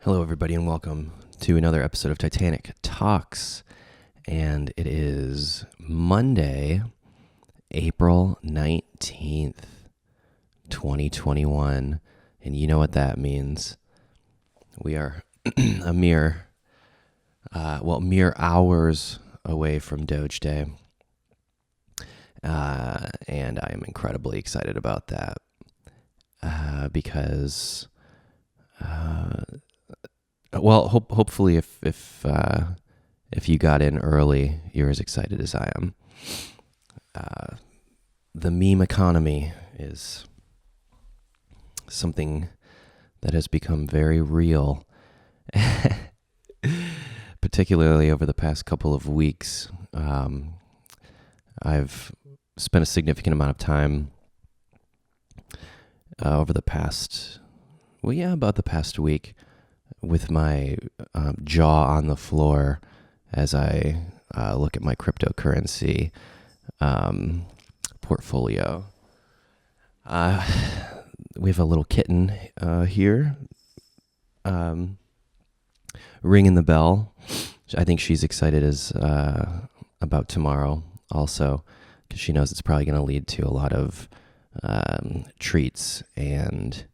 Hello, everybody, and welcome to another episode of Titanic Talks. And it is Monday, April 19th, 2021. And you know what that means. We are mere hours away from Doge Day. And I am incredibly excited about that because... hopefully, if you got in early, you're as excited as I am. The meme economy is something that has become very real, particularly over the past couple of weeks. I've spent a significant amount of time over the past, about the past week, with my jaw on the floor as I look at my cryptocurrency portfolio. We have a little kitten here ringing the bell. I think she's excited as about tomorrow also, because she knows it's probably going to lead to a lot of treats and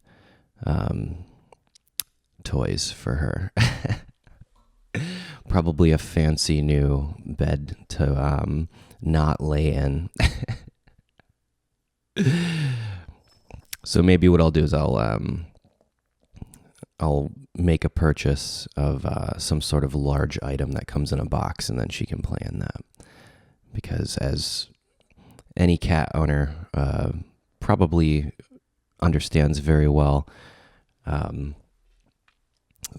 toys for her. Probably a fancy new bed to not lay in. So maybe what I'll do is I'll make a purchase of some sort of large item that comes in a box, and then she can play in that. Because as any cat owner probably understands very well,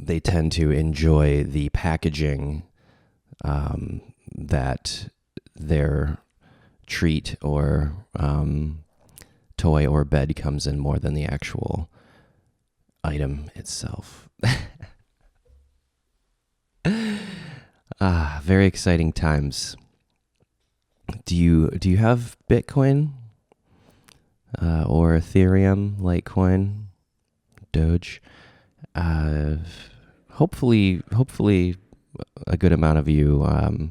they tend to enjoy the packaging that their treat or toy or bed comes in more than the actual item itself. Very exciting times. Do you have Bitcoin or Ethereum, Litecoin, Doge? Hopefully a good amount of you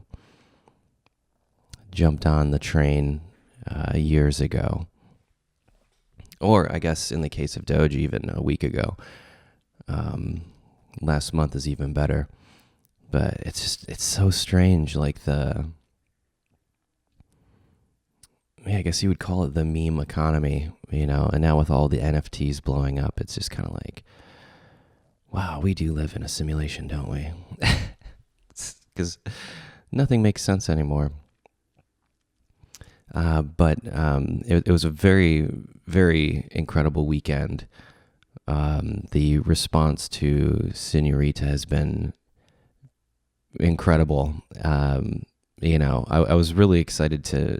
jumped on the train years ago, or I guess in the case of Doge, even a week ago. Last month is even better, but it's so strange. Like I guess you would call it the meme economy, and now with all the NFTs blowing up, it's just kind of like, wow, we do live in a simulation, don't we? Because nothing makes sense anymore. But it was a very, very incredible weekend. The response to Senorita has been incredible. I was really excited to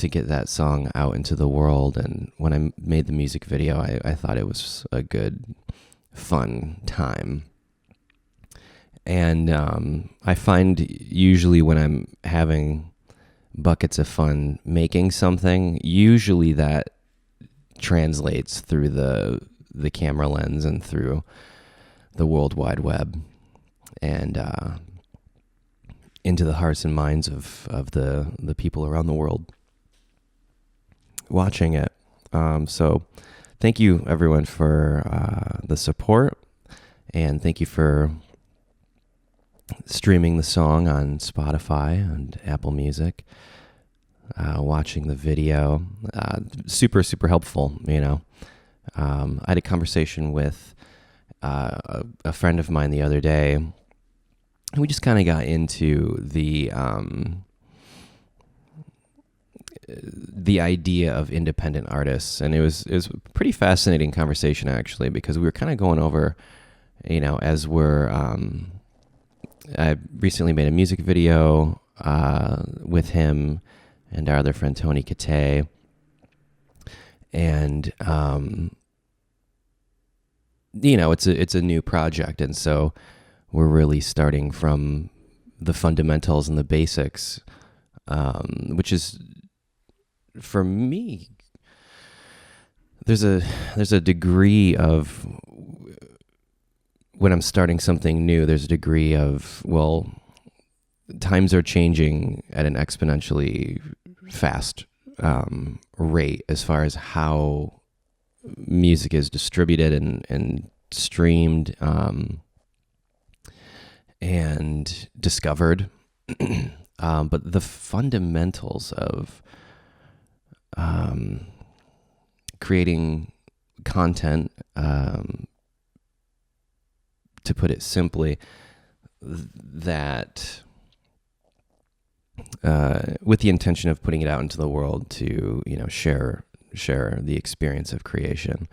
get that song out into the world. And when I made the music video, I thought it was a good, fun time. And I find usually when I'm having buckets of fun making something, usually that translates through the camera lens and through the World Wide Web and into the hearts and minds of the people around the world watching it. So thank you, everyone, for the support, and thank you for streaming the song on Spotify and Apple Music, watching the video. Super, super helpful, I had a conversation with a friend of mine the other day, and we just kind of got into the idea of independent artists, and it was a pretty fascinating conversation, actually, because we were kind of going over, as we're I recently made a music video with him and our other friend Tony Kate, and it's a new project, and so we're really starting from the fundamentals and the basics, which is, for me, there's a degree of when I'm starting something new, there's a degree of, well, times are changing at an exponentially fast rate as far as how music is distributed and streamed and discovered. But the fundamentals of creating content, to put it simply, that with the intention of putting it out into the world to, share the experience of creation.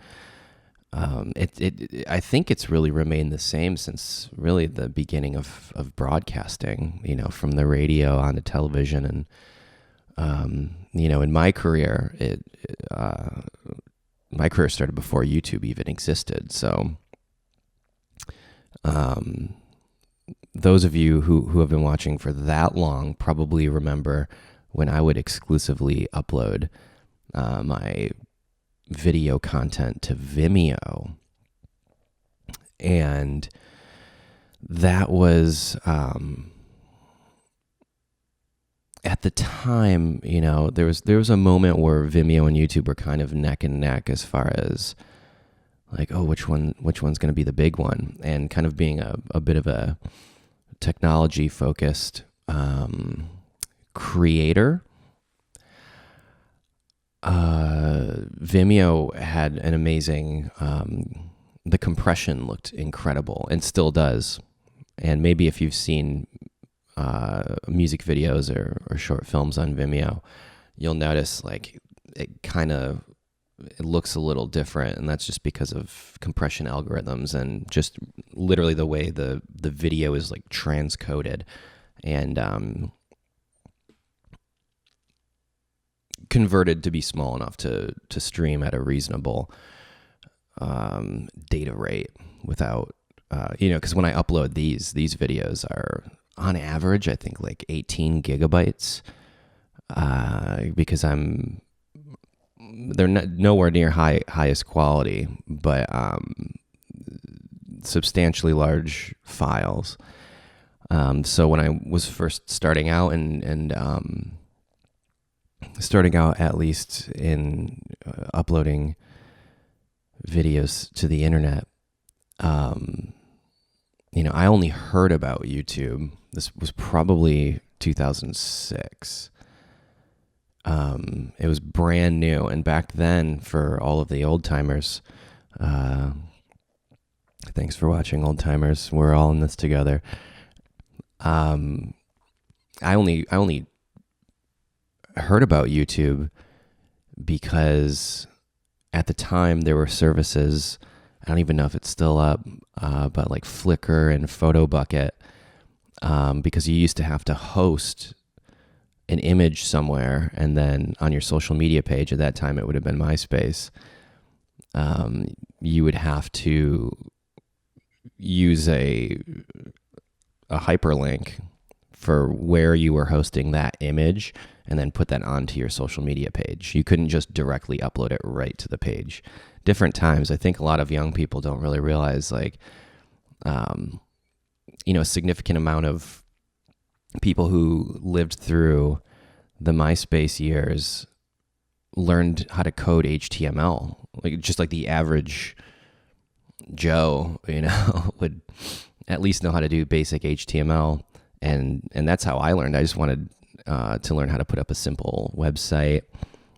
I think it's really remained the same since really the beginning of broadcasting, from the radio on to television. And, in my career, my career started before YouTube even existed. So those of you who have been watching for that long probably remember when I would exclusively upload my video content to Vimeo. And that was, at the time, there was a moment where Vimeo and YouTube were kind of neck and neck as far as like, oh, which one's going to be the big one, and kind of being a bit of a technology focused creator. Vimeo had an amazing, the compression looked incredible and still does. And maybe if you've seen music videos or short films on Vimeo, you'll notice like it looks a little different, and that's just because of compression algorithms and just literally the way the video is like transcoded and converted to be small enough to stream at a reasonable data rate without, because when I upload these videos are on average, I think like 18 gigabytes, because they're nowhere near highest quality, but substantially large files. So when I was first starting out and starting out at least in uploading videos to the internet, I only heard about YouTube. This was probably 2006. It was brand new, and back then, for all of the old timers, thanks for watching, old timers. We're all in this together. I only heard about YouTube because at the time there were services, I don't even know if it's still up, but like Flickr and PhotoBucket, because you used to have to host an image somewhere, and then on your social media page, at that time it would have been MySpace, you would have to use a hyperlink for where you were hosting that image and then put that onto your social media page. You couldn't just directly upload it right to the page. Different times. I think a lot of young people don't really realize, like, a significant amount of people who lived through the MySpace years learned how to code HTML. Like, just like the average Joe, would at least know how to do basic HTML. And that's how I learned. I just wanted to learn how to put up a simple website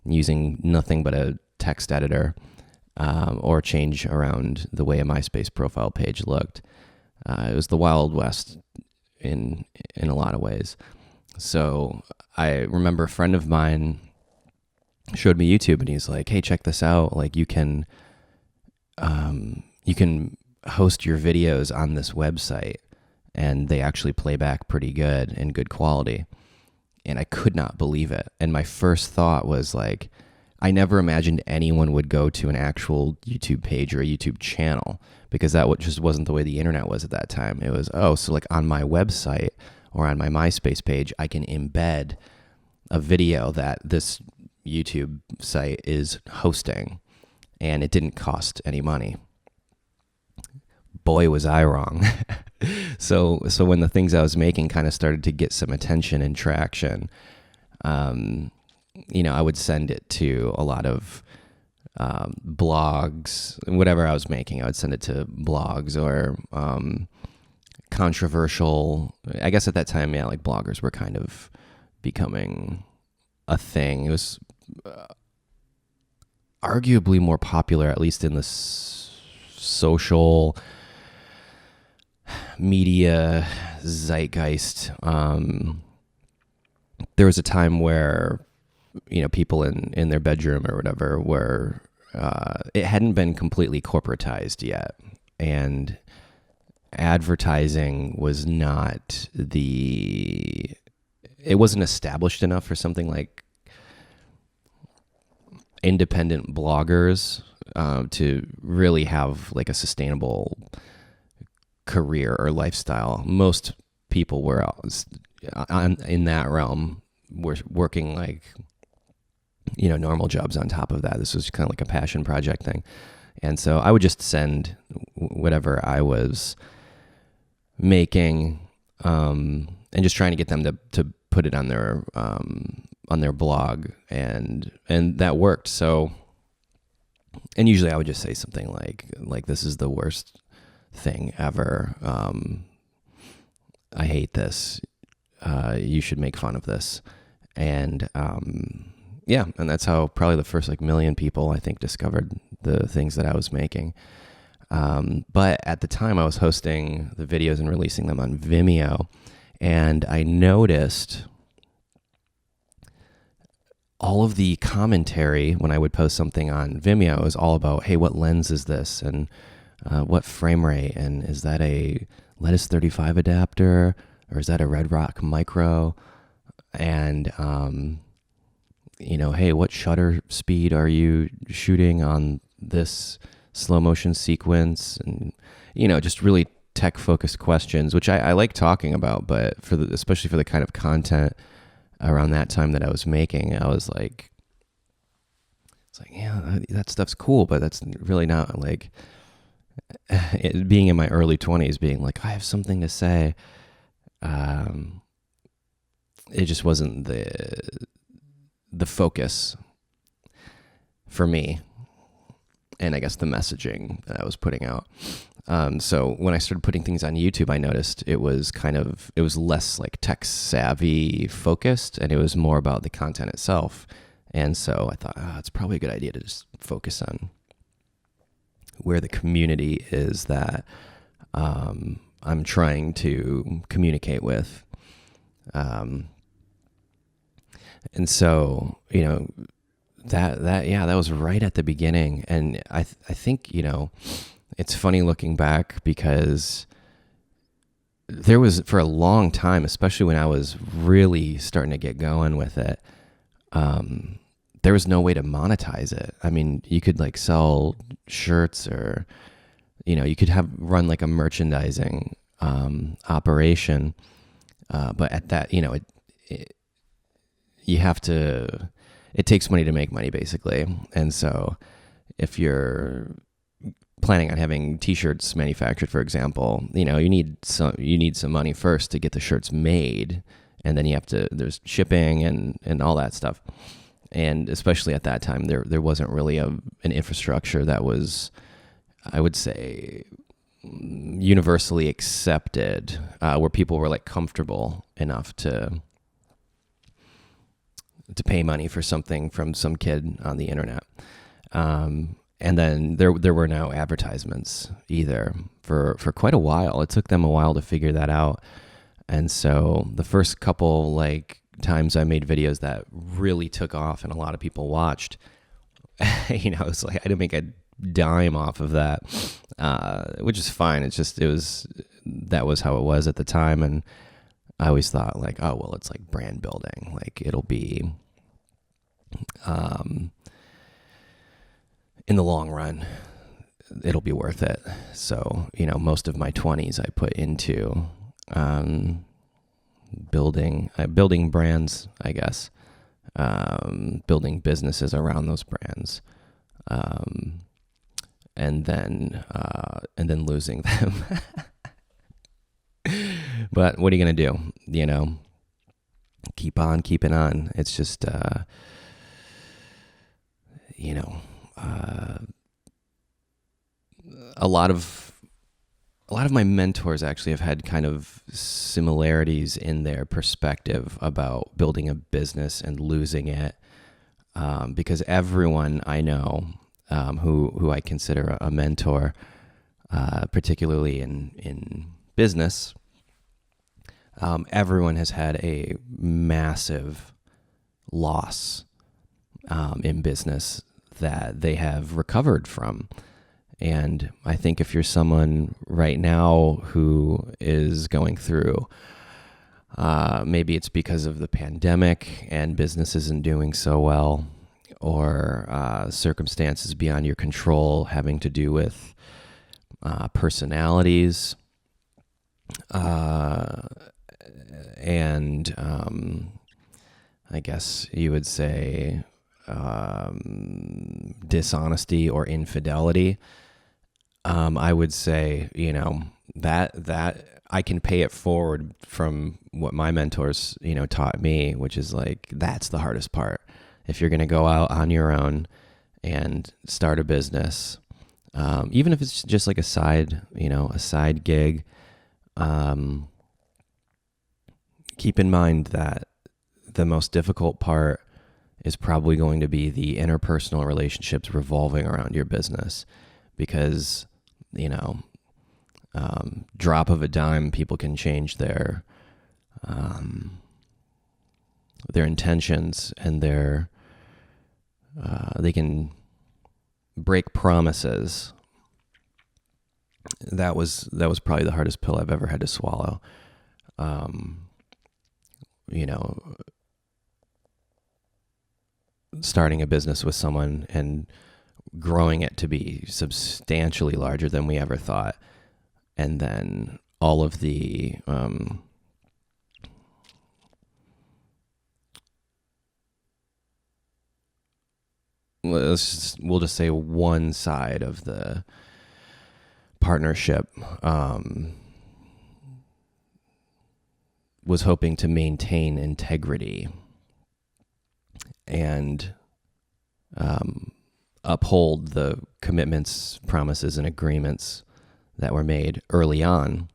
using nothing but a text editor, or change around the way a MySpace profile page looked. It was the Wild West in a lot of ways. So I remember a friend of mine showed me YouTube, and he's like, "Hey, check this out. Like, you can host your videos on this website, and they actually play back pretty good and good quality." And I could not believe it. And my first thought was like, I never imagined anyone would go to an actual YouTube page or a YouTube channel, because that just wasn't the way the internet was at that time. It was, so like on my website or on my MySpace page, I can embed a video that this YouTube site is hosting, and it didn't cost any money. boy, was I wrong. So when the things I was making kind of started to get some attention and traction, I would send it to a lot of blogs, whatever I was making. I would send it to blogs or controversial. I guess at that time, yeah, like bloggers were kind of becoming a thing. It was arguably more popular, at least in the social media zeitgeist. There was a time where, people in their bedroom or whatever were, it hadn't been completely corporatized yet. And advertising was not it wasn't established enough for something like independent bloggers to really have like a sustainable career or lifestyle. Most people were in that realm were working like, normal jobs on top of that. This was kind of like a passion project thing. And so I would just send whatever I was making and just trying to get them to put it on their blog, and that worked. So, and usually I would just say something like this is the worst thing ever. I hate this. You should make fun of this. And and that's how probably the first like million people, I think, discovered the things that I was making. But at the time I was hosting the videos and releasing them on Vimeo, and I noticed all of the commentary when I would post something on Vimeo is all about, hey, what lens is this? And what frame rate? And is that a Lettuce 35 adapter? Or is that a Red Rock Micro? And, hey, what shutter speed are you shooting on this slow motion sequence? And, just really tech focused questions, which I like talking about, but especially for the kind of content around that time that I was making, I was like, yeah, that stuff's cool, but that's really not like being in my early 20s, being like, I have something to say. It just wasn't the focus for me, and I guess the messaging that I was putting out. So when I started putting things on YouTube, I noticed it was less like tech savvy focused, and it was more about the content itself. And so I thought, it's probably a good idea to just focus on where the community is that I'm trying to communicate with. And so, that was right at the beginning. And I think, it's funny looking back, because there was, for a long time, especially when I was really starting to get going with it, there was no way to monetize it. I mean, you could like sell shirts, or, you could run like a merchandising operation. But at that, you have to, it takes money to make money, basically. And so if you're planning on having t-shirts manufactured, for example, you need some money first to get the shirts made, and then there's shipping and all that stuff. And especially at that time, there wasn't really an infrastructure that was, I would say, universally accepted, where people were like comfortable enough to pay money for something from some kid on the internet. And then there were no advertisements either for quite a while. It took them a while to figure that out. And so the first couple like times I made videos that really took off and a lot of people watched, it's like I didn't make a dime off of that, which is fine. That was how it was at the time. And I always thought like, oh, well, it's like brand building. Like it'll be, in the long run, it'll be worth it. So, most of my 20s I put into building brands, I guess, building businesses around those brands. and then losing them. But what are you going to do? Keep on keeping on. It's just, a lot of my mentors actually have had kind of similarities in their perspective about building a business and losing it, because everyone I know, who I consider a mentor, particularly in business, everyone has had a massive loss in business that they have recovered from. And I think if you're someone right now who is going through, maybe it's because of the pandemic and business isn't doing so well, or circumstances beyond your control having to do with personalities, and I guess you would say dishonesty or infidelity. I would say, that I can pay it forward from what my mentors, taught me, which is like, that's the hardest part. If you're going to go out on your own and start a business, even if it's just like a side gig, keep in mind that the most difficult part is probably going to be the interpersonal relationships revolving around your business, because, drop of a dime, people can change their intentions and they can break promises. That was probably the hardest pill I've ever had to swallow. Starting a business with someone and growing it to be substantially larger than we ever thought. And then all of the we'll just say one side of the partnership was hoping to maintain integrity and uphold the commitments, promises, and agreements that were made early on,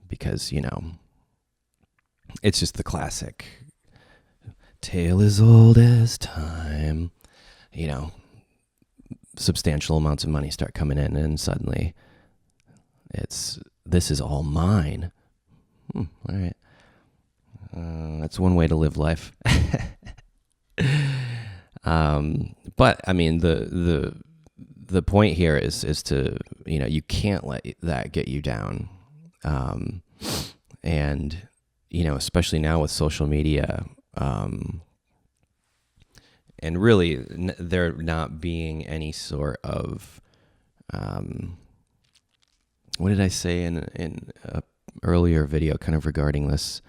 because, it's just the classic tale as old as time. Substantial amounts of money start coming in, and suddenly this is all mine. All right. That's one way to live life. But I mean, the point here is to, you can't let that get you down. And, especially now with social media, and really there not being any sort of, what did I say in a earlier video kind of regarding this?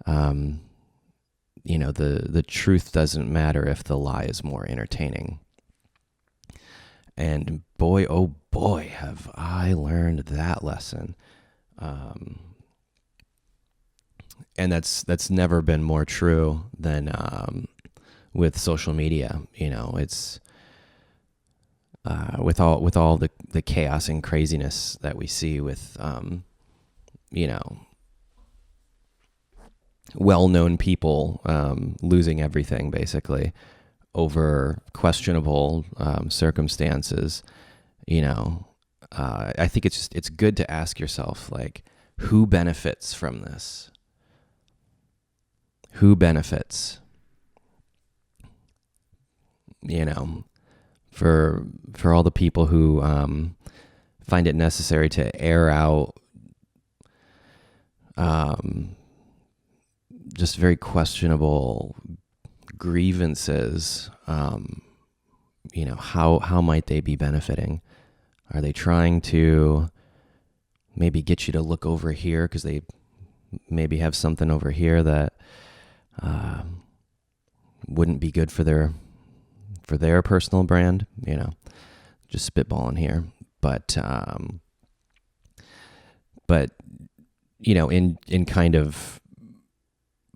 The truth doesn't matter if the lie is more entertaining. And boy, oh boy, have I learned that lesson. And that's never been more true than with social media. It's with all the chaos and craziness that we see with well-known people losing everything basically over questionable circumstances. I think it's good to ask yourself, like, who benefits from this? Who benefits? For all the people who find it necessary to air out just very questionable grievances, how might they be benefiting? Are they trying to maybe get you to look over here because they maybe have something over here that wouldn't be good for their personal brand? just spitballing here, but in kind of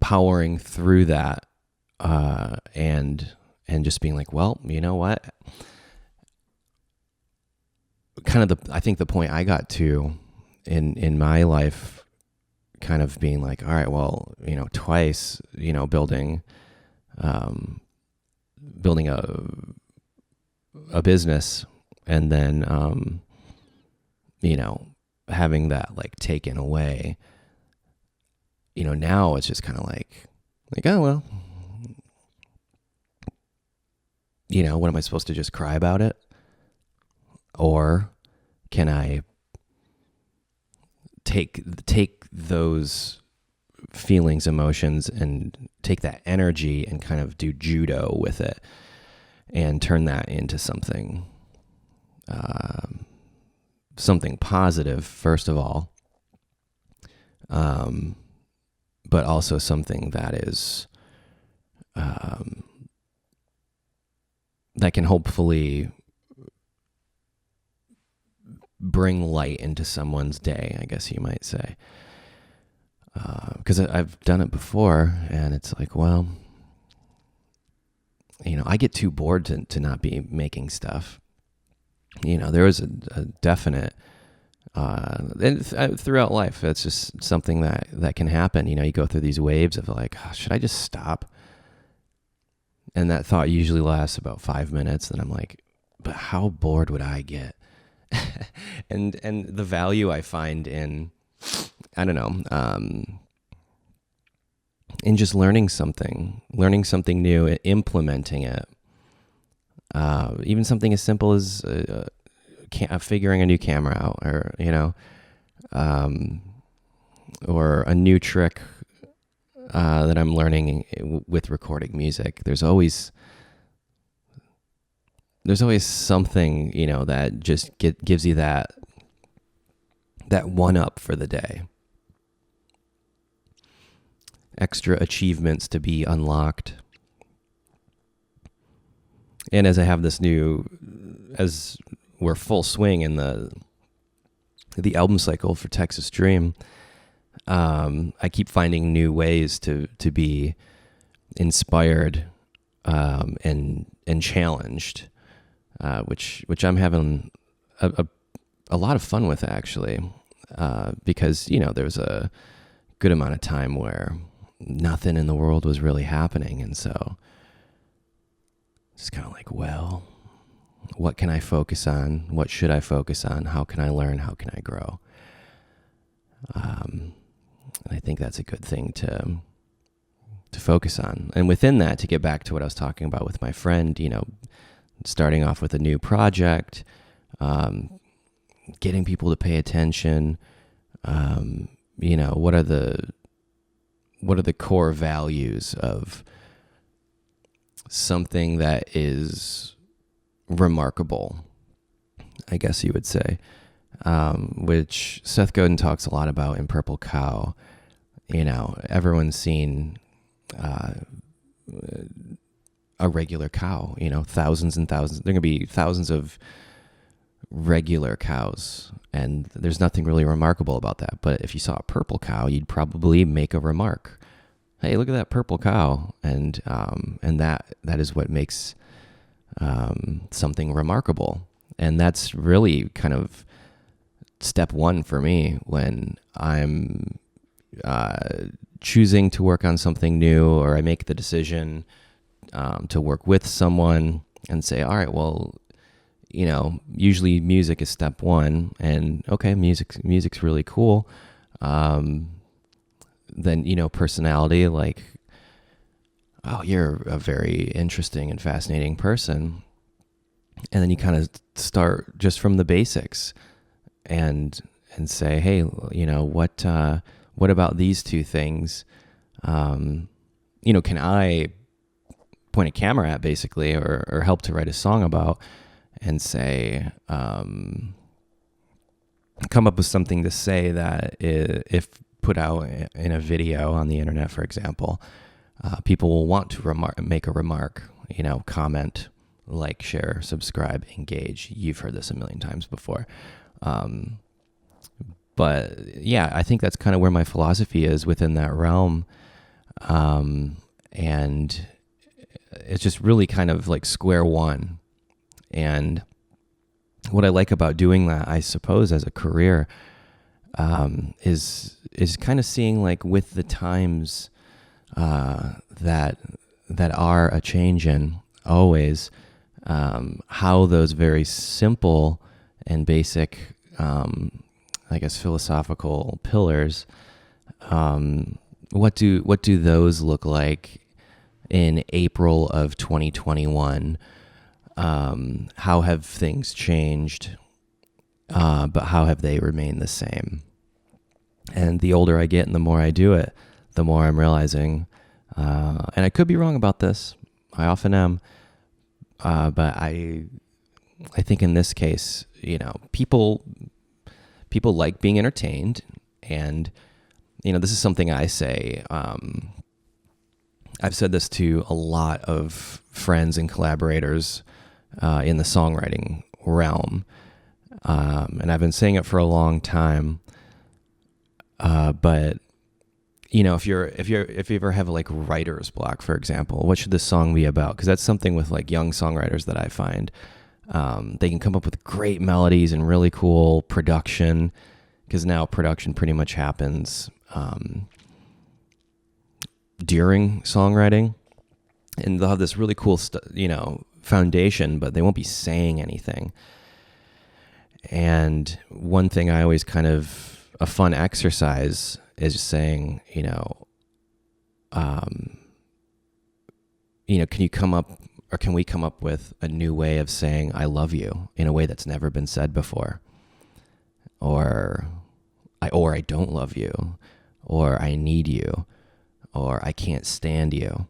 powering through that, and just being like, well, you know what? Kind of I think the point I got to in my life, kind of being like, all right, well, twice, building a business, and then, having that like taken away, now it's just kind of like, oh, well, what am I supposed to just cry about it? Or can I take those feelings, emotions, and take that energy and kind of do judo with it and turn that into something positive, first of all, but also something that is that can hopefully bring light into someone's day, I guess you might say. Because I've done it before, and it's like, well, I get too bored to not be making stuff. There was a definite, and throughout life, it's just something that can happen. You go through these waves of like, oh, should I just stop? And that thought usually lasts about 5 minutes. And I'm like, but how bored would I get? and the value I find in, I don't know, in just learning something new, implementing it. Even something as simple as figuring a new camera out, or a new trick that I'm learning with recording music. There's always something, that just gives you that one up for the day. Extra achievements to be unlocked. And as I have this as we're full swing in the album cycle for Texas Dream, I keep finding new ways to be inspired and challenged, which I'm having a lot of fun with, actually, because there was a good amount of time where nothing in the world was really happening, and so it's kind of like, well, what can I focus on? What should I focus on? How can I learn? How can I grow? And I think that's a good thing to focus on. And within that, to get back to what I was talking about with my friend, starting off with a new project, getting people to pay attention, what are the core values of something that is remarkable, I guess you would say, which Seth Godin talks a lot about in Purple Cow. Everyone's seen a regular cow, thousands and thousands. There are going to be thousands of regular cows, and there's nothing really remarkable about that. But if you saw a purple cow, you'd probably make a remark. Hey, look at that purple cow, and that is what makes something remarkable. And that's really kind of step one for me when I'm choosing to work on something new, or I make the decision to work with someone and say, all right, well, usually music is step one, and okay, music's really cool. Then, personality, like, oh, you're a very interesting and fascinating person. And then you kind of start just from the basics and say, hey, what about these two things? Can I point a camera at, basically, or help to write a song about, and say, come up with something to say that if put out in a video on the internet, for example, people will want to make a remark, comment like, share, subscribe, engage. You've heard this a million times before. But yeah, I think that's kind of where my philosophy is within that realm. And it's just really kind of like square one. And what I like about doing that, I suppose, as a career, is kind of seeing, like, with the times that are a change in always, how those very simple and basic, I guess, philosophical pillars, what do those look like in April of 2021? How have things changed, but how have they remained the same? And the older I get and the more I do it, the more I'm realizing, and I could be wrong about this, I often am, but I think in this case, people like being entertained, and this is something I say. I've said this to a lot of friends and collaborators in the songwriting realm, and I've been saying it for a long time. But if you ever have, like, writer's block, for example, what should this song be about? Because that's something with, like, young songwriters that I find. They can come up with great melodies and really cool production, because now production pretty much happens during songwriting, and they'll have this really cool foundation, but they won't be saying anything. And one thing I always kind of, a fun exercise is saying, can you come up, or can we come up with a new way of saying I love you in a way that's never been said before? Or I don't love you, or I need you, or I can't stand you,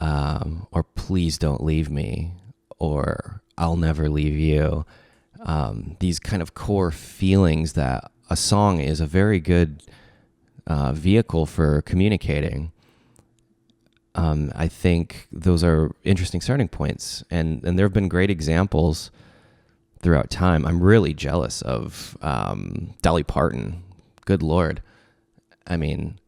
or please don't leave me, or I'll never leave you. These kind of core feelings that a song is a very good vehicle for communicating. I think those are interesting starting points, and there have been great examples throughout time. I'm really jealous of Dolly Parton. Good Lord. I mean,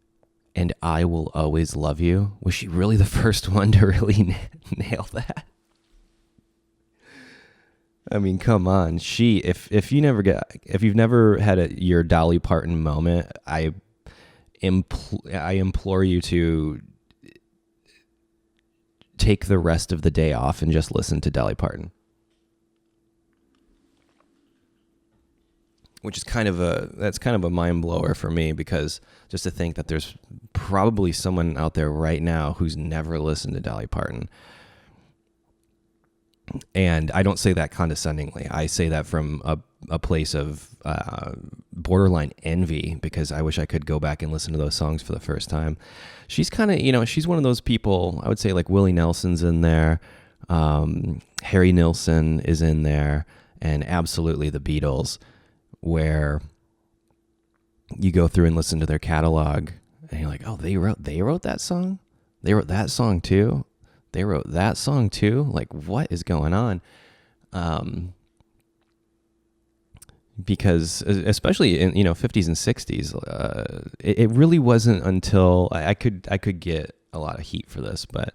and I will always love you. Was she really the first one to really nail that? I mean, come on. If you've never had your Dolly Parton moment, I implore you to take the rest of the day off and just listen to Dolly Parton. Which is kind of a mind blower for me, because just to think that there's probably someone out there right now who's never listened to Dolly Parton. And I don't say that condescendingly. I say that from a place of borderline envy, because I wish I could go back and listen to those songs for the first time. She's kind of, she's one of those people, I would say, like Willie Nelson's in there, Harry Nilsson is in there, and absolutely the Beatles, where you go through and listen to their catalog and you're like, oh, they wrote that song? They wrote that song too? They wrote that song too? Like, what is going on? Because especially in 50s and 60s, it really wasn't until I could get a lot of heat for this, but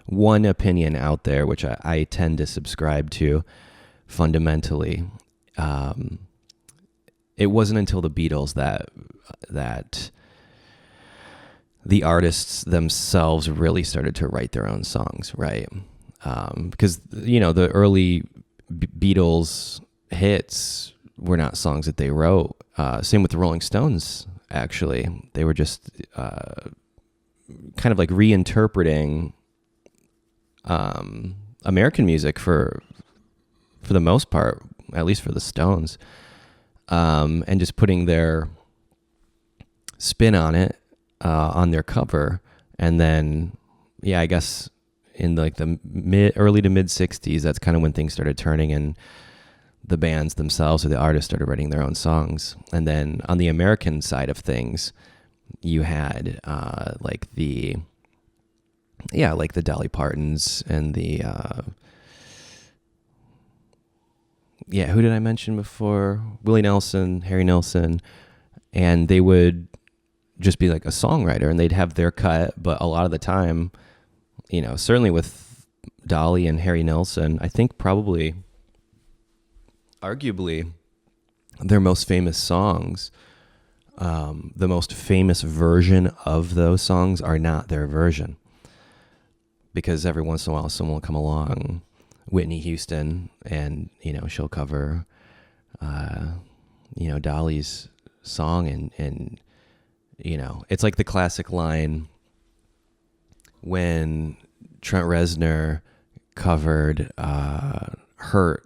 one opinion out there, which I tend to subscribe to fundamentally, it wasn't until the Beatles that the artists themselves really started to write their own songs, right? Because the early Beatles hits were not songs that they wrote. Same with the Rolling Stones, actually. They were just kind of like reinterpreting American music for the most part, at least for the Stones, and just putting their spin on it on their cover. And then, I guess in like the early to mid 60s, that's kind of when things started turning, and the bands themselves or the artists started writing their own songs. And then on the American side of things, you had like the yeah, like the Dolly Partons and the, yeah, who did I mention before? Willie Nelson, Harry Nilsson, and they would just be like a songwriter and they'd have their cut, but a lot of the time, certainly with Dolly and Harry Nilsson, I think probably, arguably, their most famous songs, the most famous version of those songs are not their version. Because every once in a while someone will come along, Whitney Houston, and, she'll cover, Dolly's song and it's like the classic line when Trent Reznor covered Hurt,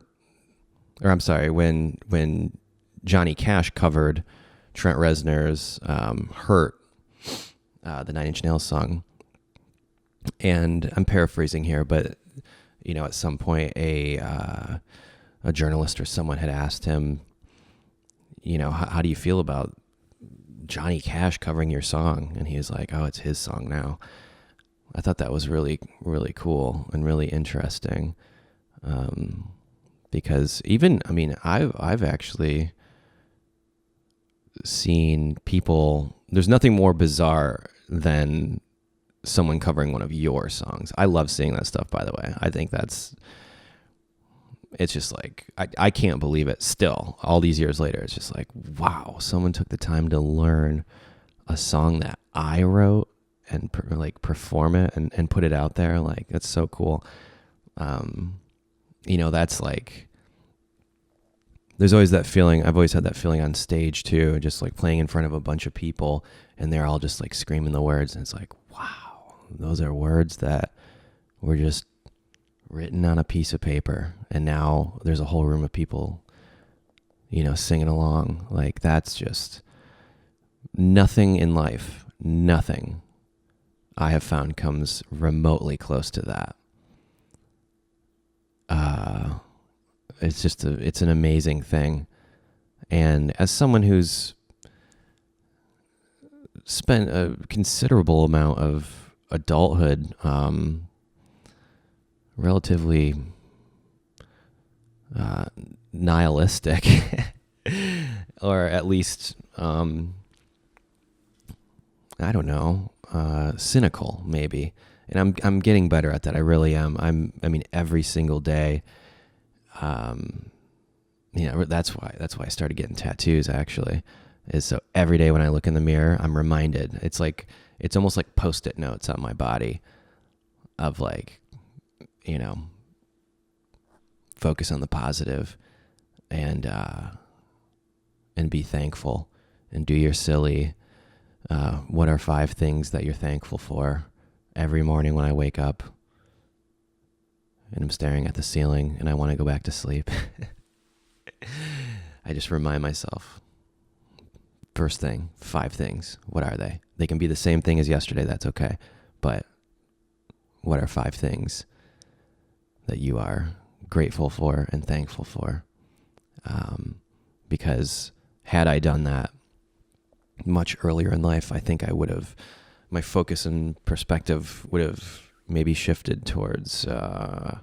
or I'm sorry, when Johnny Cash covered Trent Reznor's Hurt, the Nine Inch Nails song. And I'm paraphrasing here, but at some point a journalist or someone had asked him, how do you feel about Johnny Cash covering your song? And he was like, oh, it's his song now. I thought that was really, really cool and really interesting. Because I've actually seen people, there's nothing more bizarre than someone covering one of your songs. I love seeing that stuff, by the way. I think it's just like, I can't believe it still, all these years later. It's just like, wow, someone took the time to learn a song that I wrote and perform it and put it out there. Like, that's so cool. That's like, there's always that feeling. I've always had that feeling on stage too, just like playing in front of a bunch of people and they're all just like screaming the words. And it's like, wow, those are words that were just written on a piece of paper. And now there's a whole room of people, singing along. Like, that's just nothing in life. Nothing I have found comes remotely close to that. It's an amazing thing. And as someone who's spent a considerable amount of adulthood, relatively nihilistic, or at least, I don't know, cynical maybe. And I'm getting better at that. I really am. Every single day. That's why I started getting tattoos, actually, is so every day when I look in the mirror, I'm reminded. It's almost like Post-it notes on my body of like, focus on the positive and be thankful and do your silly, what are 5 things that you're thankful for every morning when I wake up and I'm staring at the ceiling and I want to go back to sleep. I just remind myself, first thing, 5 things. What are they? They can be the same thing as yesterday. That's okay. But what are 5 things that you are grateful for and thankful for? Because had I done that much earlier in life, I think my focus and perspective would have maybe shifted towards a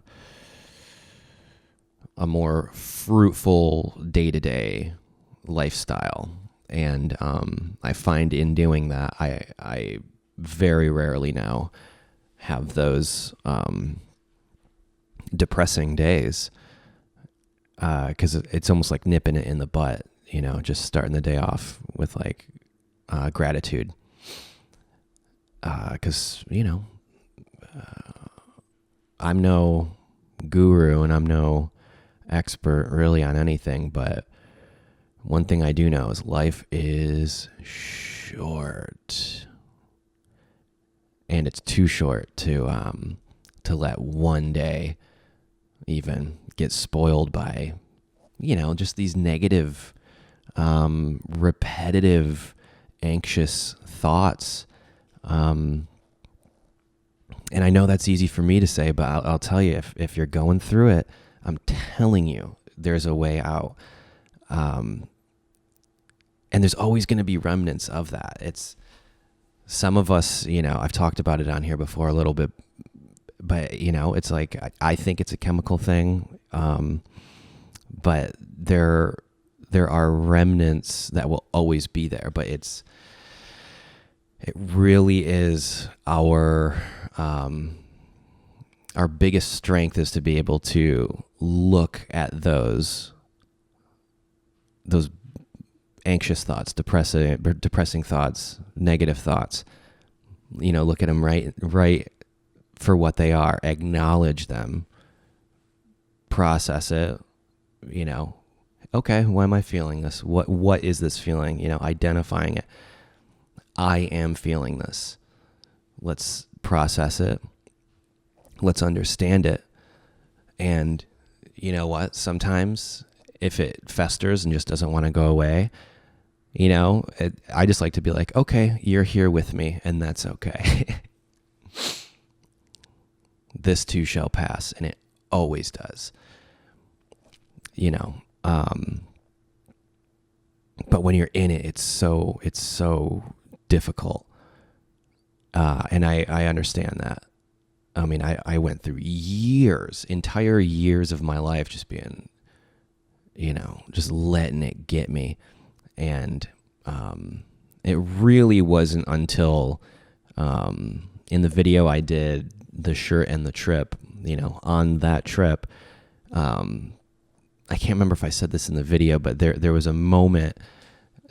more fruitful day-to-day lifestyle. And I find in doing that, I very rarely now have those depressing days, because it's almost like nipping it in the butt, just starting the day off with like gratitude. Because, I'm no guru and I'm no expert really on anything, but one thing I do know is life is short, and it's too short to let one day even get spoiled by, just these negative, repetitive, anxious thoughts. And I know that's easy for me to say, but I'll tell you, if you're going through it, I'm telling you, there's a way out. And there's always going to be remnants of that. some of us, I've talked about it on here before a little bit, but it's like, I think it's a chemical thing. But there are remnants that will always be there, but it really is our biggest strength is to be able to look at those anxious thoughts, depressing thoughts, negative thoughts, look at them right for what they are, acknowledge them, process it, okay, why am I feeling this? What is this feeling? Identifying it. I am feeling this. Let's process it. Let's understand it. And you know what? Sometimes if it festers and just doesn't want to go away, I just like to be like, okay, you're here with me, and that's okay. This too shall pass, and it always does. But when you're in it, it's so difficult. And I understand that. I mean, I went through entire years of my life just being, just letting it get me. And it really wasn't until in the video I did, the shirt and the trip, on that trip, I can't remember if I said this in the video, but there was a moment,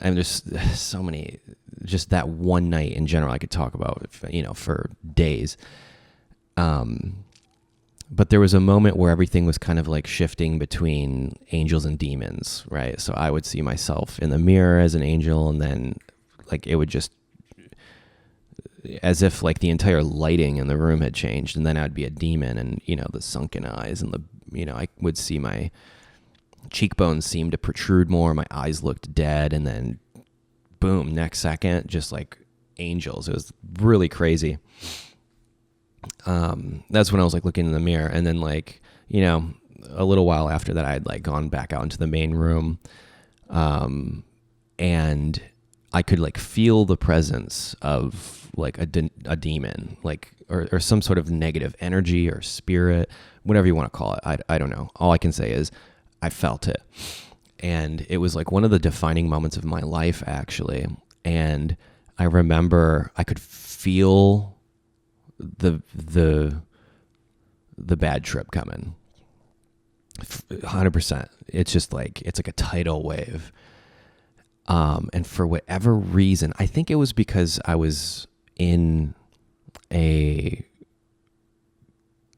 and there's so many, just that one night in general I could talk about, for days. But there was a moment where everything was kind of like shifting between angels and demons, right? So I would see myself in the mirror as an angel, and then like it would just, as if like the entire lighting in the room had changed, and then I'd be a demon, and the sunken eyes and I would see my cheekbones seem to protrude more, my eyes looked dead, and then boom, next second, just like angels. It was really crazy. That's when I was like looking in the mirror, and then like, a little while after that, I had like gone back out into the main room, and I could like feel the presence of like a demon, like, or some sort of negative energy or spirit, whatever you want to call it. I don't know. All I can say is I felt it. And it was like one of the defining moments of my life, actually. And I remember I could feel the bad trip coming. 100%. It's just like, it's like a tidal wave. And for whatever reason, I think it was because I was in a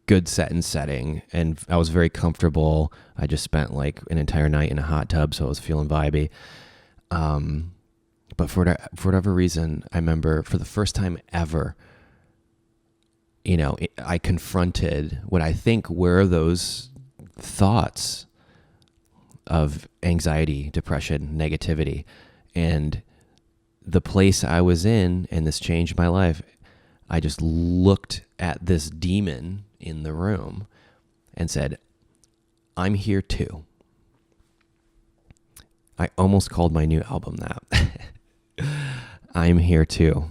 good setting, and I was very comfortable. I just spent like an entire night in a hot tub, so I was feeling vibey. But for whatever reason, I remember for the first time ever, I confronted what I think were those thoughts of anxiety, depression, negativity. And the place I was in, and this changed my life, I just looked at this demon in the room and said, I'm here too. I almost called my new album that. I'm here too.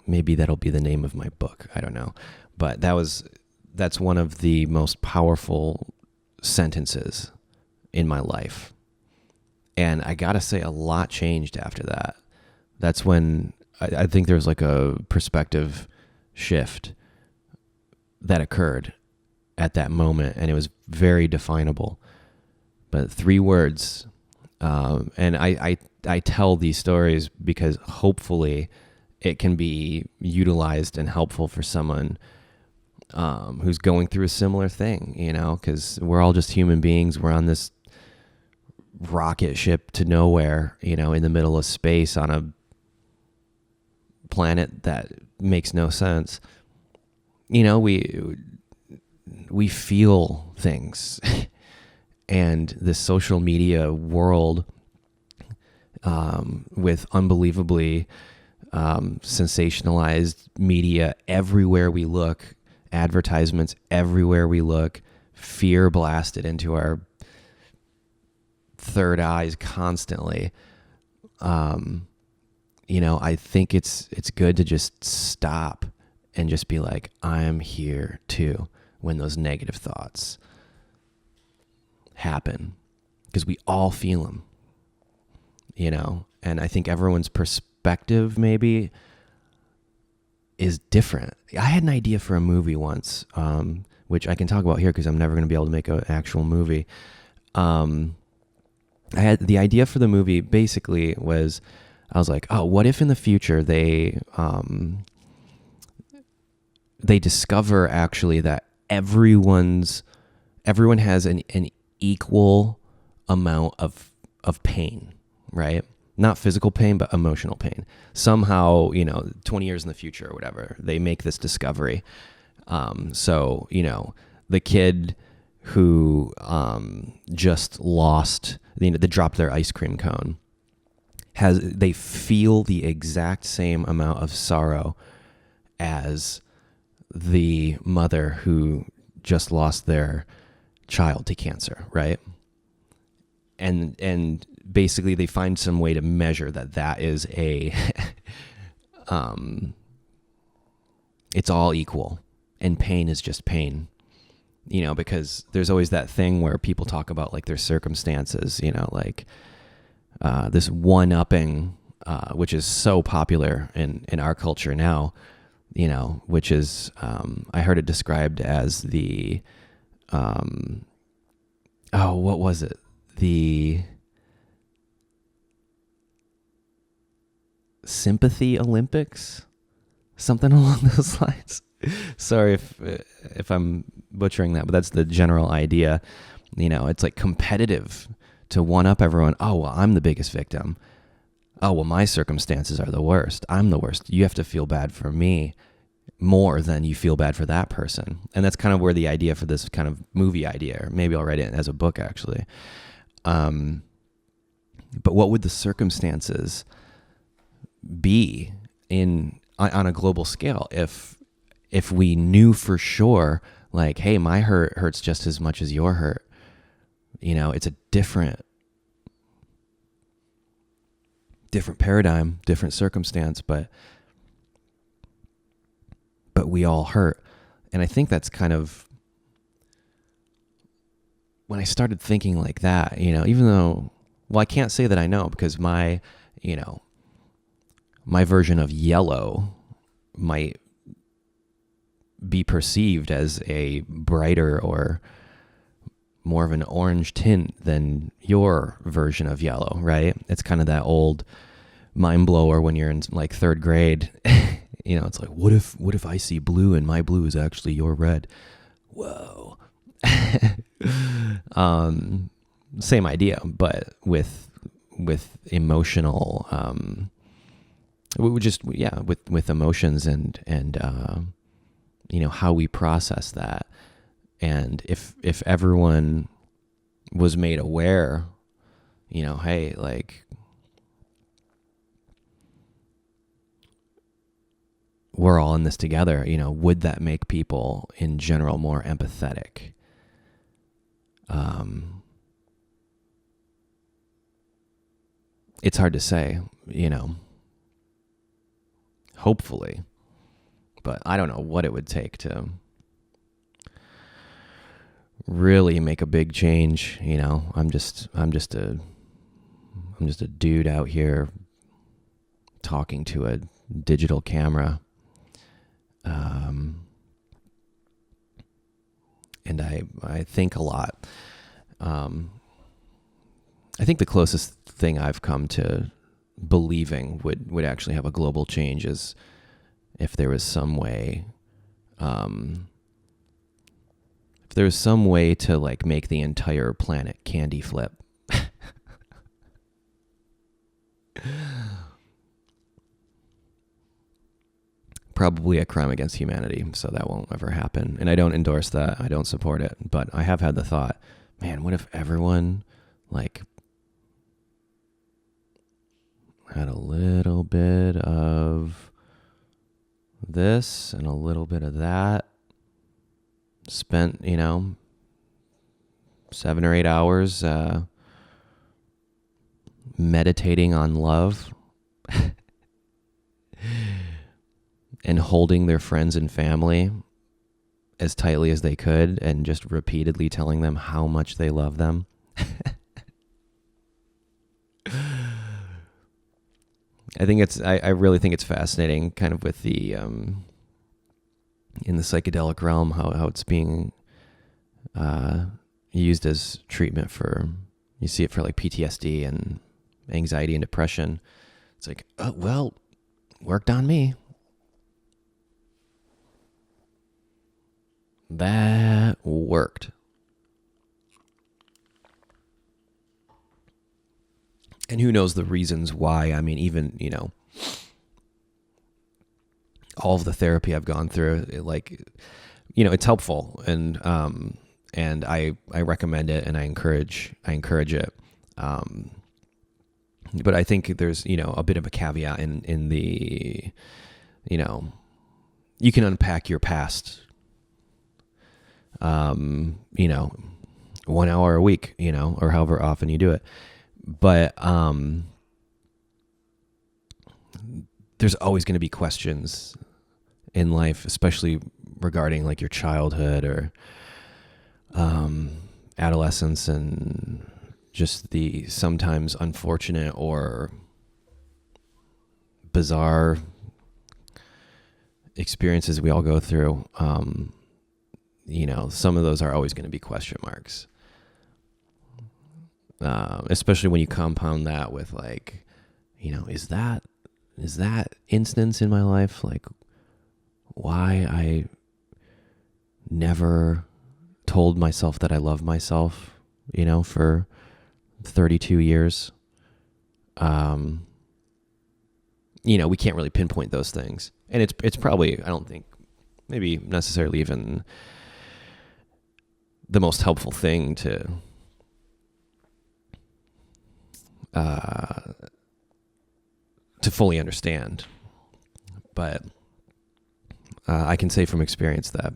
Maybe that'll be the name of my book. I don't know. But that's one of the most powerful sentences in my life. And I gotta say, a lot changed after that. That's when I think there was like a perspective shift that occurred at that moment, and it was very definable. But 3 words, and I tell these stories because hopefully it can be utilized and helpful for someone who's going through a similar thing, because we're all just human beings. We're on this rocket ship to nowhere, in the middle of space on a planet that makes no sense. We feel things. And the social media world, with unbelievably sensationalized media everywhere we look, advertisements everywhere we look, fear blasted into our third eyes constantly. I think it's good to just stop and just be like, I'm here too when those negative thoughts happen, because we all feel them, and I think everyone's perspective maybe is different. I had an idea for a movie once, which I can talk about here because I'm never going to be able to make an actual movie. I had the idea for the movie basically was, I was like, oh, what if in the future they discover actually that everyone has an equal amount of pain, right? Not physical pain, but emotional pain. Somehow, 20 years in the future or whatever, they make this discovery. So, the kid who just lost, they dropped their ice cream cone, they feel the exact same amount of sorrow as the mother who just lost their child to cancer, right? And basically they find some way to measure that is a it's all equal, and pain is just pain, because there's always that thing where people talk about like their circumstances, like this one-upping, which is so popular in our culture now, which is, I heard it described as the, what was it? The sympathy Olympics, something along those lines. Sorry if I'm butchering that, but that's the general idea. It's like competitive to one up everyone. Oh, well, I'm the biggest victim. Oh, well, my circumstances are the worst. I'm the worst. You have to feel bad for me more than you feel bad for that person. And that's kind of where the idea for this kind of movie idea, or maybe I'll write it as a book actually. But what would the circumstances be on a global scale if we knew for sure, like, hey, my hurt hurts just as much as your hurt? It's a different paradigm, different circumstance, but we all hurt. And I think that's kind of when I started thinking like that, even though, well, I can't say that I know, because my version of yellow might be perceived as a brighter or more of an orange tint than your version of yellow, right? It's kind of that old mind blower when you're in like third grade. It's like, what if I see blue and my blue is actually your red? Whoa. Same idea, but with emotional, with emotions and how we process that. And if everyone was made aware, hey, like, we're all in this together, would that make people in general more empathetic? It's hard to say, hopefully, but I don't know what it would take to really make a big change. I'm just a dude out here talking to a digital camera. And I think a lot. I think the closest thing I've come to believing would actually have a global change is if there was some way, to like make the entire planet candy flip. Probably a crime against humanity, so that won't ever happen. And I don't endorse that. I don't support it. But I have had the thought, man, what if everyone like had a little bit of this and a little bit of that, spent, 7 or 8 hours meditating on love and holding their friends and family as tightly as they could and just repeatedly telling them how much they love them. I really think it's fascinating kind of with the, in the psychedelic realm, how it's being used as treatment for, you see it for like PTSD and anxiety and depression. It's like, oh, well, worked on me. That worked. And who knows the reasons why. I mean, even, all of the therapy I've gone through, it's helpful, and I recommend it, and I encourage it. But I think there's, a bit of a caveat in the, you can unpack your past, 1 hour a week, or however often you do it. But there's always going to be questions in life, especially regarding like your childhood or adolescence, and just the sometimes unfortunate or bizarre experiences we all go through. Some of those are always going to be question marks. Especially when you compound that with like, is that instance in my life, like why I never told myself that I love myself, for 32 years. We can't really pinpoint those things. And it's probably, I don't think, maybe necessarily even the most helpful thing to fully understand. But I can say from experience that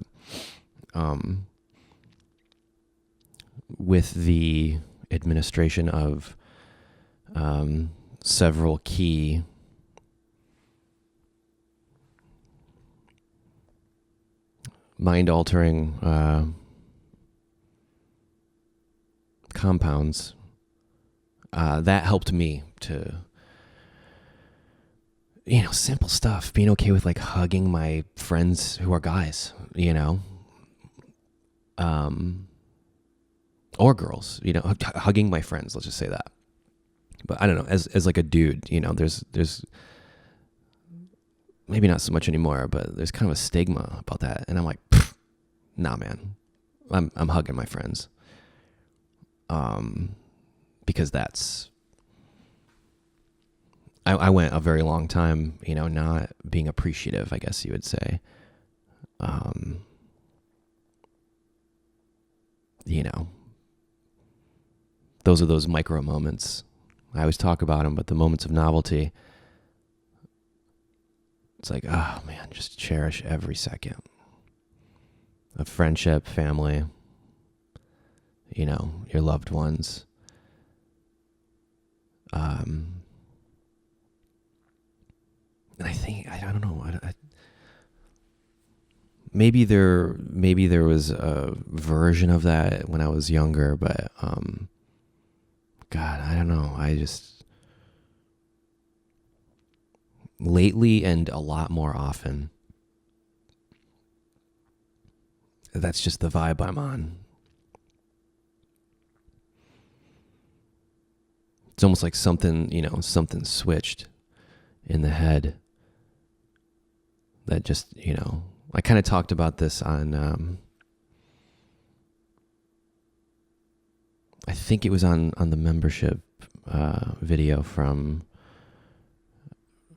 with the administration of several key mind-altering compounds, that helped me to, simple stuff, being okay with like hugging my friends who are guys, or girls, hugging my friends, let's just say that. But I don't know, as like a dude, there's maybe not so much anymore, but there's kind of a stigma about that. And I'm like, nah, man, I'm hugging my friends. Because that's, I went a very long time, not being appreciative, I guess you would say. Those are those micro moments. I always talk about them, but the moments of novelty, it's like, oh man, just cherish every second of friendship, family, your loved ones. And I think, I don't know, maybe there was a version of that when I was younger, but God, I don't know. I just lately, and a lot more often, that's just the vibe I'm on. It's almost like something switched in the head that just, I kind of talked about this on, I think it was on the membership video from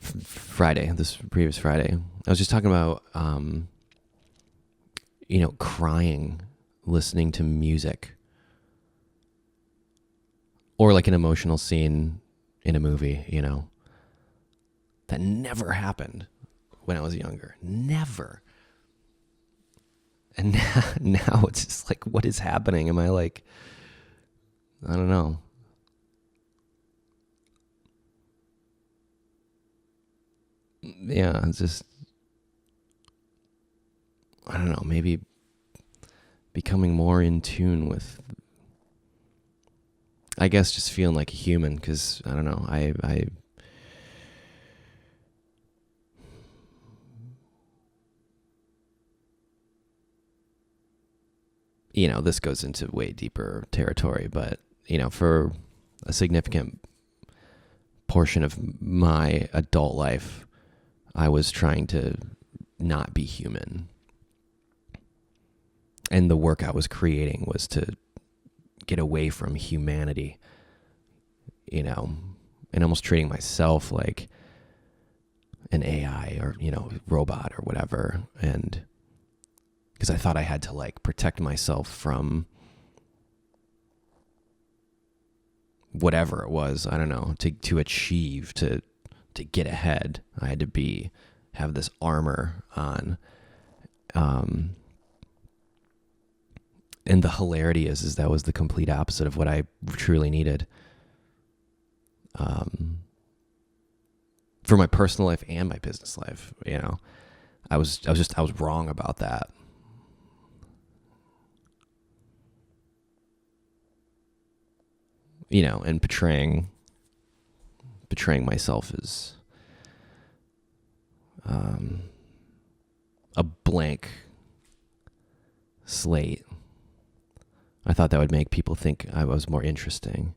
Friday, this previous Friday. I was just talking about, crying, listening to music, or like an emotional scene in a movie, that never happened when I was younger. Never. And now it's just like, what is happening? Am I like, I don't know. Yeah, it's just, I don't know, maybe becoming more in tune with, I guess, just feeling like a human, because I don't know, I this goes into way deeper territory, but for a significant portion of my adult life, I was trying to not be human. And the work I was creating was to get away from humanity, and almost treating myself like an AI or, robot or whatever. And because I thought I had to like protect myself from whatever it was, I don't know, to achieve, to get ahead. I had to have this armor on. And the hilarity is that was the complete opposite of what I truly needed. For my personal life and my business life, I was wrong about that. And betraying myself is a blank slate. I thought that would make people think I was more interesting,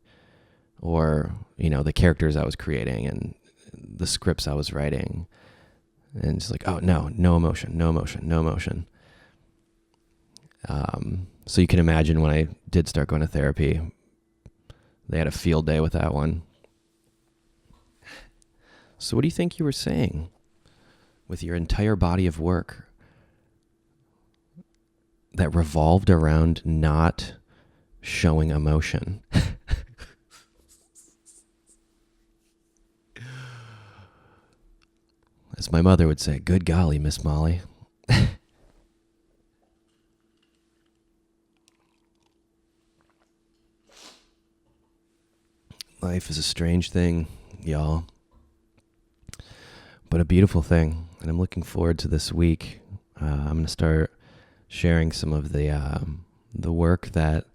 or the characters I was creating and the scripts I was writing, and it's like, oh no emotion. So you can imagine when I did start going to therapy, they had a field day with that one. So what do you think you were saying with your entire body of work that revolved around not showing emotion? As my mother would say, good golly, Miss Molly. Life is a strange thing, y'all, but a beautiful thing. And I'm looking forward to this week. I'm going to start sharing some of the work that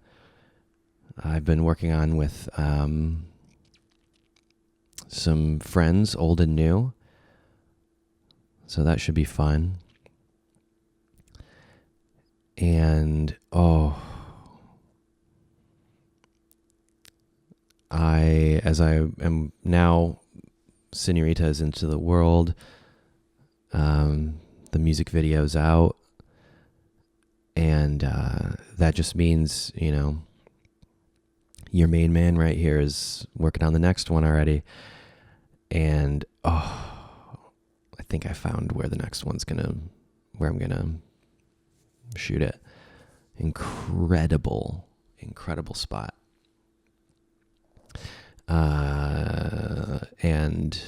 I've been working on with some friends, old and new. So that should be fun. And as I am now, Senorita is into the world. The music video's out. And that just means, your main man right here is working on the next one already. And I think I found where the next one's where I'm gonna shoot it. Incredible spot. And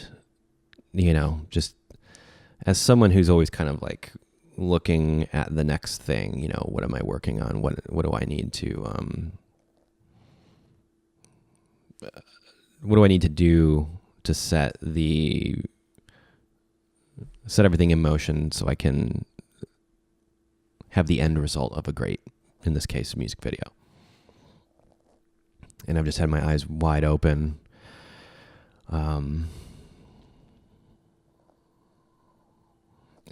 just as someone who's always kind of like looking at the next thing, what am I working on? What do I need to what do I need to do to set everything in motion so I can have the end result of a great, in this case, music video. And I've just had my eyes wide open. And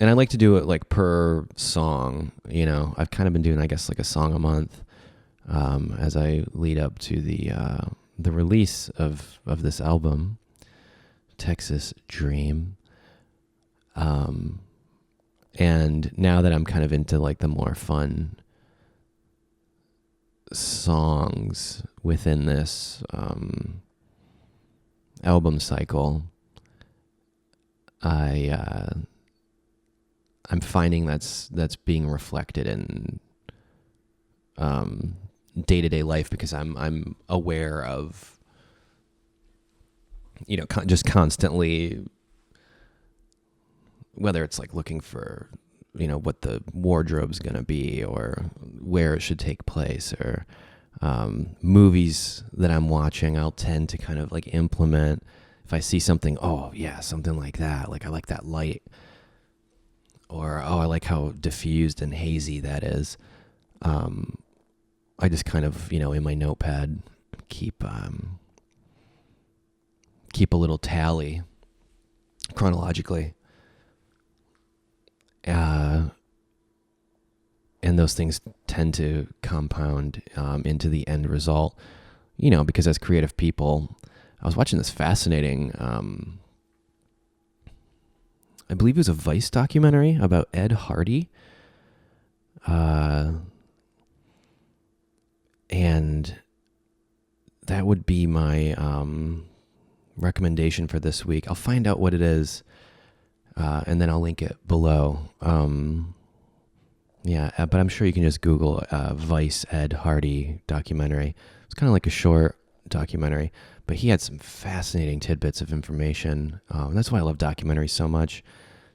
I like to do it like per song, I've kind of been doing, I guess, like a song a month, as I lead up to the release of this album, Texas Dream. And now that I'm kind of into like the more fun songs within this album cycle, I'm finding that's being reflected in day-to-day life, because I'm aware of just constantly, whether it's like looking for what the wardrobe's gonna be or where it should take place, or movies that I'm watching, I'll tend to kind of like implement if I see something, oh yeah, something like that, like I like that light, or oh, I like how diffused and hazy that is. I just kind of, in my notepad keep a little tally chronologically. And those things tend to compound into the end result, because as creative people, I was watching this fascinating, I believe it was a Vice documentary about Ed Hardy. And that would be my recommendation for this week. I'll find out what it is, and then I'll link it below. But I'm sure you can just Google Vice Ed Hardy documentary. It's kind of like a short documentary, but he had some fascinating tidbits of information. That's why I love documentaries so much,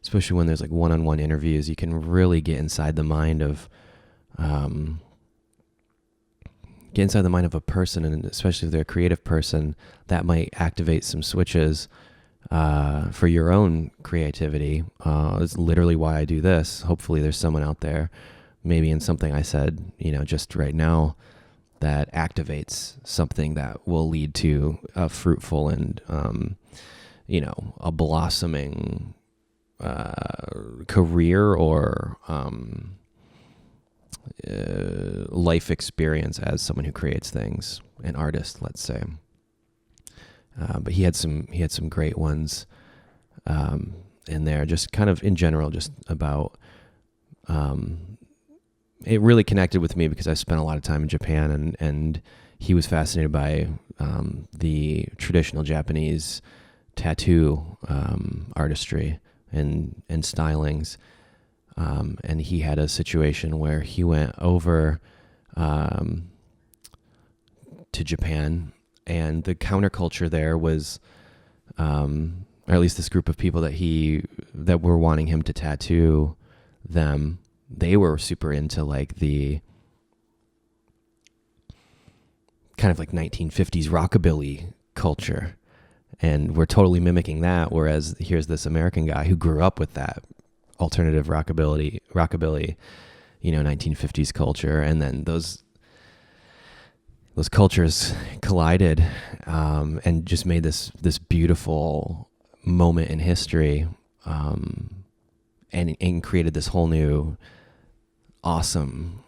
especially when there's like one-on-one interviews. You can really get inside the mind of a person, and especially if they're a creative person, that might activate some switches for your own creativity. It's literally why I do this. Hopefully there's someone out there, maybe in something I said, just right now, that activates something that will lead to a fruitful and, a blossoming career or life experience as someone who creates things, an artist, let's say. But he had some great ones in there, just kind of in general, just about. It really connected with me because I spent a lot of time in Japan, and he was fascinated by the traditional Japanese tattoo artistry and stylings. And he had a situation where he went over to Japan, and the counterculture there was, or at least this group of people that were wanting him to tattoo them, they were super into like the kind of like 1950s rockabilly culture, and we're totally mimicking that. Whereas here's this American guy who grew up with that alternative rockabilly, 1950s culture, and then those cultures collided, and just made this beautiful moment in history, and created this whole new awesome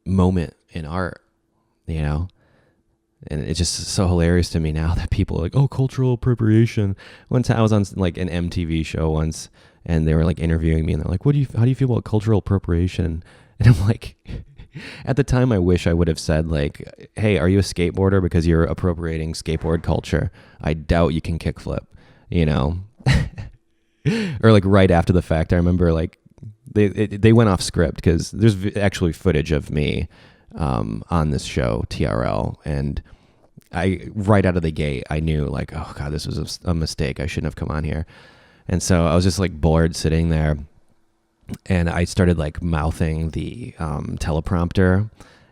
moment in art, and it's just so hilarious to me now that people are like, oh, cultural appropriation. One time I was on like an MTV show once, and they were like interviewing me, and they're like, how do you feel about cultural appropriation? And I'm like, at the time I wish I would have said like, hey, are you a skateboarder because you're appropriating skateboard culture? I doubt you can kickflip, or like right after the fact, I remember like they went off script because there's actually footage of me on this show TRL, and I right out of the gate I knew like, oh god, this was a mistake. I shouldn't have come on here. And so I was just like bored sitting there, and I started like mouthing the teleprompter,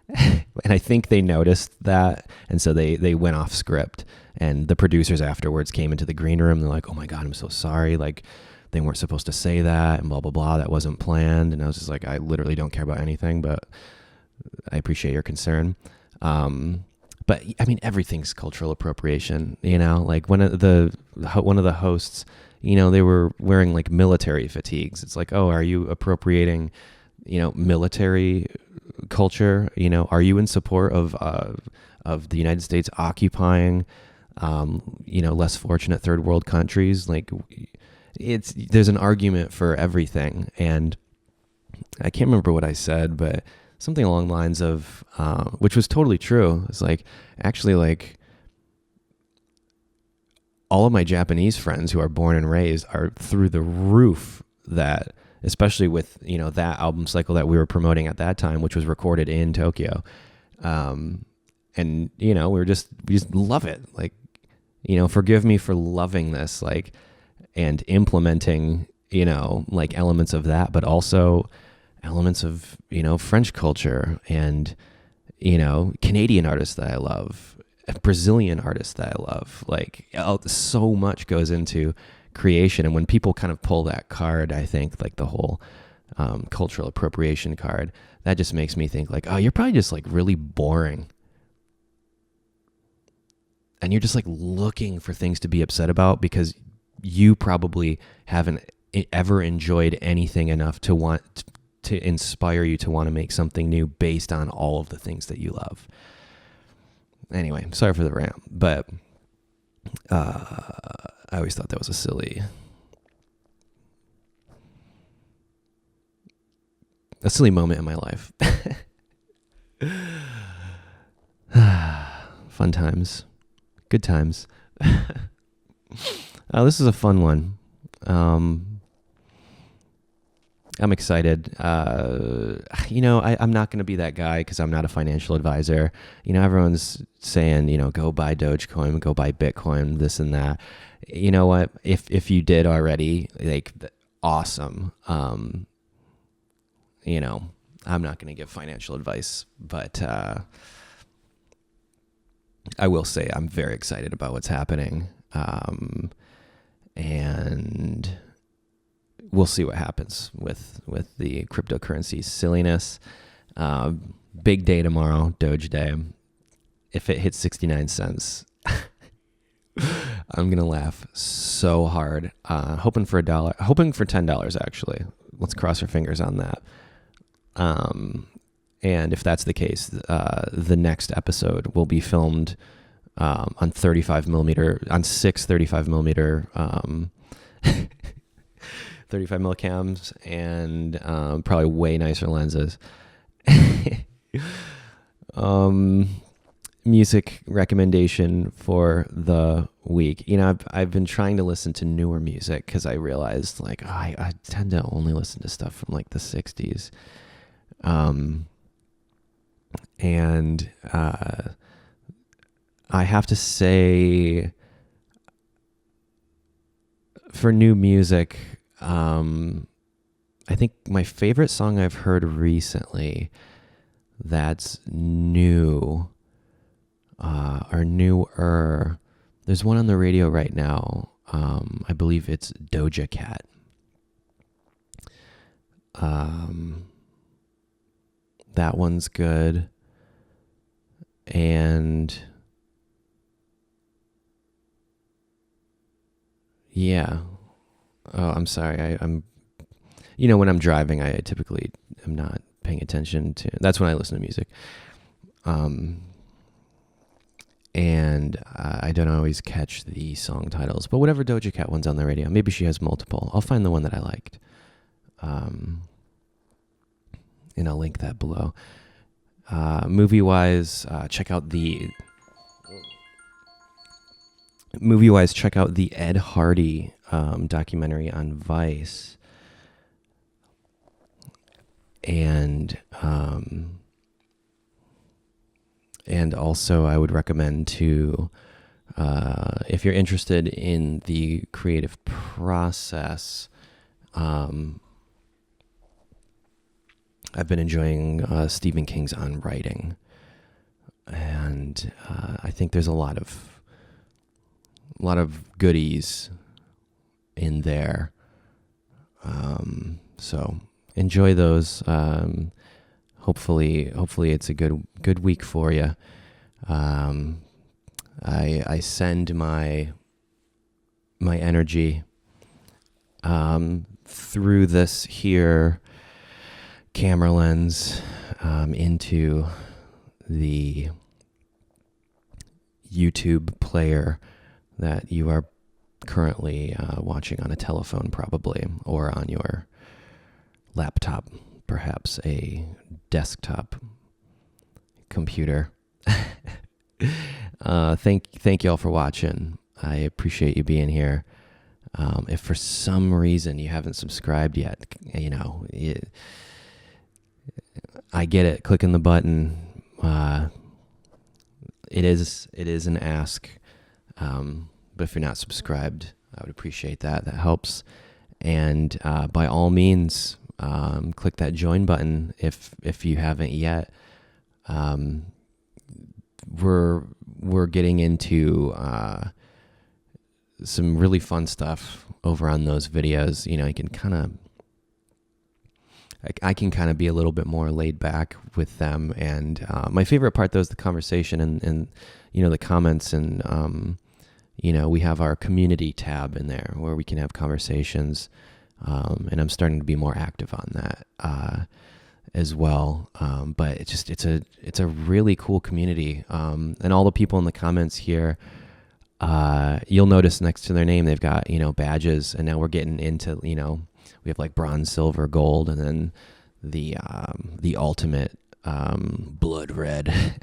and I think they noticed that, and so they went off script. And the producers afterwards came into the green room. They're like, oh my God, I'm so sorry. Like, they weren't supposed to say that, and blah, blah, blah. That wasn't planned. And I was just like, I literally don't care about anything, but I appreciate your concern. But I mean, everything's cultural appropriation, like one of the hosts, they were wearing like military fatigues. It's like, oh, are you appropriating, military culture? Are you in support of the United States occupying, less fortunate third world countries? Like, there's an argument for everything. And I can't remember what I said, but something along the lines of, which was totally true. It's like, actually, like, all of my Japanese friends who are born and raised are through the roof, that, especially with, that album cycle that we were promoting at that time, which was recorded in Tokyo. And, we just love it. Like, forgive me for loving this, like, and implementing, like elements of that, but also elements of, French culture and Canadian artists that I love, Brazilian artists that I love. Like, so much goes into creation. And when people kind of pull that card, I think, like the whole cultural appropriation card, that just makes me think like, oh, you're probably just like really boring. And you're just like looking for things to be upset about because you probably haven't ever enjoyed anything enough to want to inspire you to want to make something new based on all of the things that you love. Anyway, sorry for the rant, but I always thought that was a silly moment in my life. Fun times. Good times. This is a fun one. I'm excited. I'm not going to be that guy because I'm not a financial advisor. Everyone's saying, go buy Dogecoin, go buy Bitcoin, this and that. You know what? If you did already, like, awesome. I'm not going to give financial advice, but I will say I'm very excited about what's happening. And we'll see what happens with the cryptocurrency silliness. Big day tomorrow, Doge Day. If it hits 69 cents, I'm going to laugh so hard. Hoping for $1, hoping for $10 actually. Let's cross our fingers on that. And if that's the case, the next episode will be filmed on 35 millimeter, on 35 millimeter 35 mil cams, and probably way nicer lenses. Music recommendation for the week. I've been trying to listen to newer music because I realized like I tend to only listen to stuff from like the 60s. And I have to say, for new music, I think my favorite song I've heard recently that's new or newer, there's one on the radio right now. I believe it's Doja Cat. That one's good. And yeah. Oh, I'm sorry. I'm when I'm driving, I typically am not paying attention to. That's when I listen to music. And I don't always catch the song titles. But whatever Doja Cat one's on the radio, maybe she has multiple. I'll find the one that I liked. And I'll link that below. Movie-wise, check out the Ed Hardy documentary on Vice. And also I would recommend to, if you're interested in the creative process, I've been enjoying Stephen King's On Writing, and I think there's a lot of goodies in there. So enjoy those. Hopefully it's a good week for you. I send my energy through this here camera lens into the YouTube player that you are currently watching on a telephone, probably, or on your laptop, perhaps a desktop computer. Thank you all for watching. I appreciate you being here. If for some reason you haven't subscribed yet, I get it. Clicking the button. It is an ask. But if you're not subscribed, I would appreciate that. That helps. And by all means, click that join button if you haven't yet. We're getting into some really fun stuff over on those videos. You know, you can kind of, I can kind of be a little bit more laid back with them. And my favorite part, though, is the conversation and you know, the comments. And, you know, we have our community tab in there where we can have conversations. And I'm starting to be more active on that as well. But it's a really cool community. And all the people in the comments here, you'll notice next to their name, they've got, you know, badges. And now we're getting into, you know, we have like bronze, silver, gold, and then the ultimate blood red.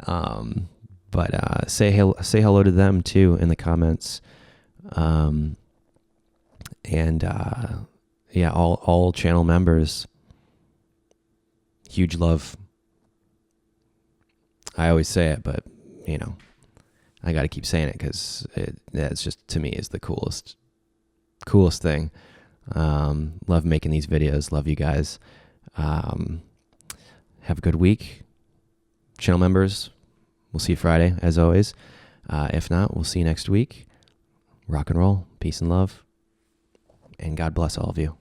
But say hello to them too in the comments. Yeah, all channel members, huge love. I always say it, but you know, I got to keep saying it because it's just, to me, is the coolest thing. Love making these videos. Love you guys. Have a good week. Channel members, we'll see you Friday, as always. If not, we'll see you next week. Rock and roll. Peace and love. And God bless all of you.